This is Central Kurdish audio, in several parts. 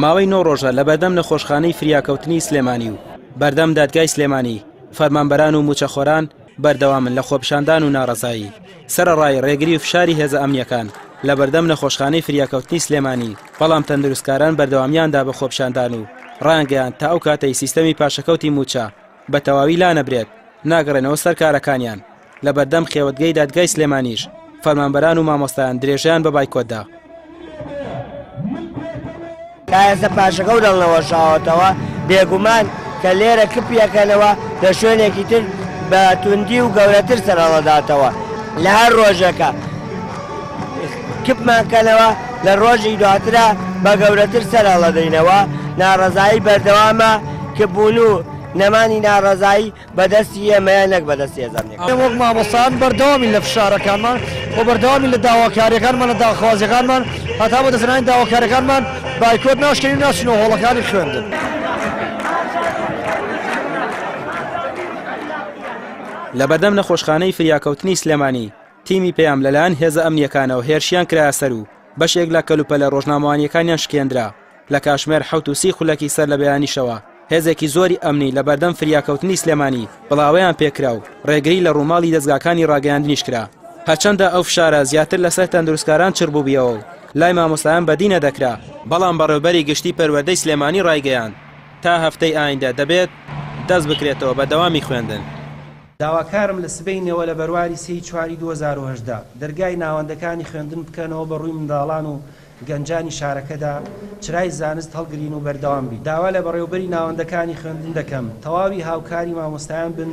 ماوەی 9 ڕۆژە لە بەردەم نەخۆشخانەی فریاکەوتنی سلێمانی و بەردەم دادگای سلێمانی فەرمانبەران و موچەخۆران بەردەوامن لە خۆپیشاندان و ناڕەزایی سەرەڕای ڕێگری و فشاری هێزە ئەمنیەکان لە بەردەم نەخۆشخانەی فریاکەوتنی سلێمانی بەڵام تەندروستکاران بەردەوامیاندا بە خۆپیشاندان و ڕانگەیان تا ئەو کاتەی سیستەمی پاشەکەوتی موچە بە تەواوی لا نەبرێت ناگەڕێنەوە سەر کارەکانیان لە بەردەم خێوەتگەی دادگای سلێمانیش فەرمانبەران و مامۆستایان درێژیان بە بایکۆتدا کایەسە پاشەکە و دڵنەوەشاوەتەوە بێگومان کە لێرە کپیەکەنەوە لە شوێنێکی تر بە توندی و گەورەتر سەرهەڵەداتەوە لە هەر ڕۆژەکە کپمانکەنەوە لە ڕۆژی دواترە بە گەورەتر سەرهەڵەدەینەوە ناڕەزایی بەردەوامە کەبوون و نەمانی ناڕەزایی بەدەستی ئێمەیە نەک بەدەستی هێزانێک وەک مامۆستایان بەردەوامی لە فشارەکانمان و بەردەوامی لە داواکاریەکانمان لە داخوازیەکانمان هەتا بۆ دەزانانی داواکاریەکانمان بایکۆت ناشکێنی ناچنەوە هۆڵەکانی خوێندن. لە بەردەم نەخۆشخانەی فریاکەوتنی سلێمانی تیمی پێیان لەلایەن هێزە ئەمنیەکانەوە هێرشیان کرایە سەر و بەشێک لە کەلوپەلە ڕۆژنامەوانیەکانیان شکێندرا لە کاتژمێر 7:30 خولەکی سەر لە بەیانیشەوە هێزێکی زۆری ئەمنی لە بەردەم فریاکەوتنی سلێمانی بڵاوەیان پێکرا و ڕێگری لە ڕووماڵی دەستگاکانی ڕاگەیاندنیش کرا هەرچەندە ئەو فشارە زیاتر لەسەر تەندروستکاران چڕ بوو بیەوە و لای مامۆستایان بەدینە دەکرا بەڵام بەڕێوەبەری گشتی پەروەردەی سلێمانی ڕایگەیاند تا هەفتەی ئایندە دەبێت دەست بکرێتەوە بە دەوامی خوێندن. داواکارم لە سبەینەوە لە بەرواری 3/4/2010 دەرگای ناوەندەکانی خوێندن بکەنەوە بە ڕووی منداڵان و گەنجانی شارەکەدا چرای زانست هەڵگرین و بەردەوام بی داوا لە بەڕێوەبەری ناوەندەکانی خوێندن دەکەم تەواوی هاوکاری مامۆستایان بن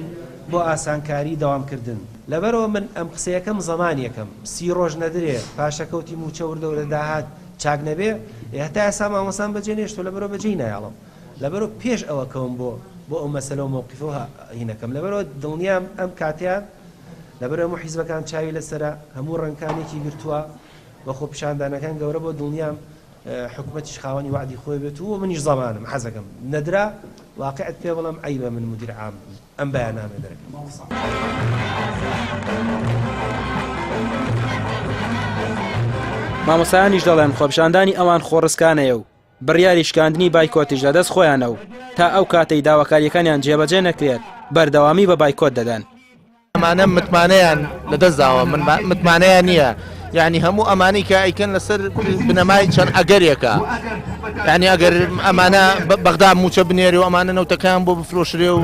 بۆ ئاسانکاری دەوامکردن لەبەرەوە من ئەم قسەیەکەم زەمانیەکەم 30 ڕۆژ نەدرێ پاشەکەوتی موچە وردە لە داهات چاک نەبێ هەتا ئێستا مامۆستان بەجێ نێشتۆ لەبەرەوە بەجێی نایاڵم لەبەرەوە پێش ئەوە کەوم بۆ ئەو مەسەلە و مووقیفەوە هینەکەم لەبەرەوە دڵنیام ئەم کاتیان لەبەرەوە هەموو حیزبەکان چاوی لەسرە هەموو ڕەنگەکانێکی گرتووە بە خۆپیشاندانەکان گەورە بۆ دڵنیام حکوومەتیش خاوەنی وعدی خۆی بێت و منیش زەمانم حەزەکەم نەدرا واقعیت پێ بڵم عەیبە من مدیر عام ئەم بەیانامە دەرەکەم. مامۆستایانیش دەڵێن خۆپیشاندانی ئەوان خۆڕسکانەیە و بڕیاری شکاندنی بایکۆتیش لەدەست خۆیانە و تا ئەو کاتەی داواکاریەکانیان جێبەجێ نەکرێت بەردەوامی بە بایکۆت دەدەن. ئەمانە متمانەیان لەدەستداوە من متمانەیان نییە یعنی هەموو ئەمانەی کە ئەیکەن لەسەر بنەمای چەند ئەگەرێکە یعنی ئەگەر ئەمانە بەغدا موچە بنێری و ئەمانە نەوتەکان بۆ بفرۆشرێ و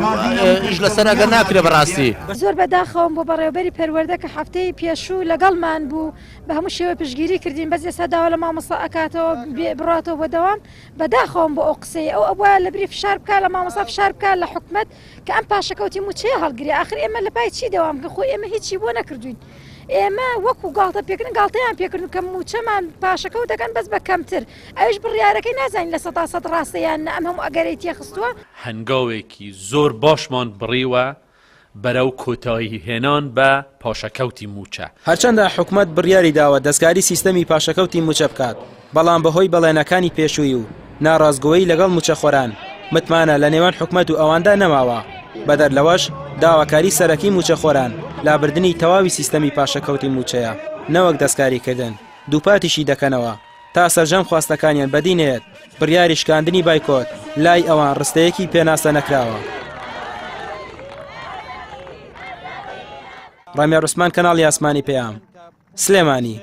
ئیش لەسەر ئەگەر ناکرێ بەڕاستی زۆر بەداخەوم بۆ بەڕێوەبەری پەروەردە کە هەفتەی پێشوو لەگەڵمان بوو بە هەموو شێوە پشگیری کردین بەس ئێستا داوا لە مامۆستا ئەکاتەوە بڕاتەوە بە دەوام بەداخەوم بۆ ئەو قسەی ئەو ئەوە لە بری فشار بکە لە مامۆستا فشار بکە لە حکومەت کە ئەم پاشەکەوتی موچەیە هەڵگری ئاخر ئێمە لە پای چی دەوام کە خۆی ئێمە هیچی بۆ نەکردوین ئێمە وەکو گاڵتە پێکردن گاڵتەیان پێکردن کە موچەمان پاشەکەوت دەکەن بەس بە کەمتر ئەوش بڕیارەکەی نازانین لە 100% ڕاستەیان ئەم هەموو ئەگەرەی تێخستووە هەنگاوێکی زۆر باشمان بڕیوە بەرەو کۆتایی هێنان بە پاشەکەوتی موچە هەرچەندە حکومەت بڕیاری داوە دەستکاری سیستەمی پاشەکەوتی موچە بکات بەڵام بەهۆی بەڵێنەکانی پێشووی و ناڕازگۆیی لەگەڵ موچەخۆران متمانە لە نێوان حکومەت و ئەواندا نەماوە بەدەر لەوەش داواکاری سەرەکی موچەخۆران لابردنی تەواوی سیستەمی پاشەکەوتی موچەیە نەوەک دەستکاریکردن دووپاتیشی دەکەنەوە تا سەرجەم خواستەکانیان بەدینێت بڕیاری شکاندنی بایکۆت لای ئەوان ڕستەیەکی پێناسە نەکراوە. ڕامیا ڕوسمان کەناڵی ئاسمانی پێیام سلێمانی.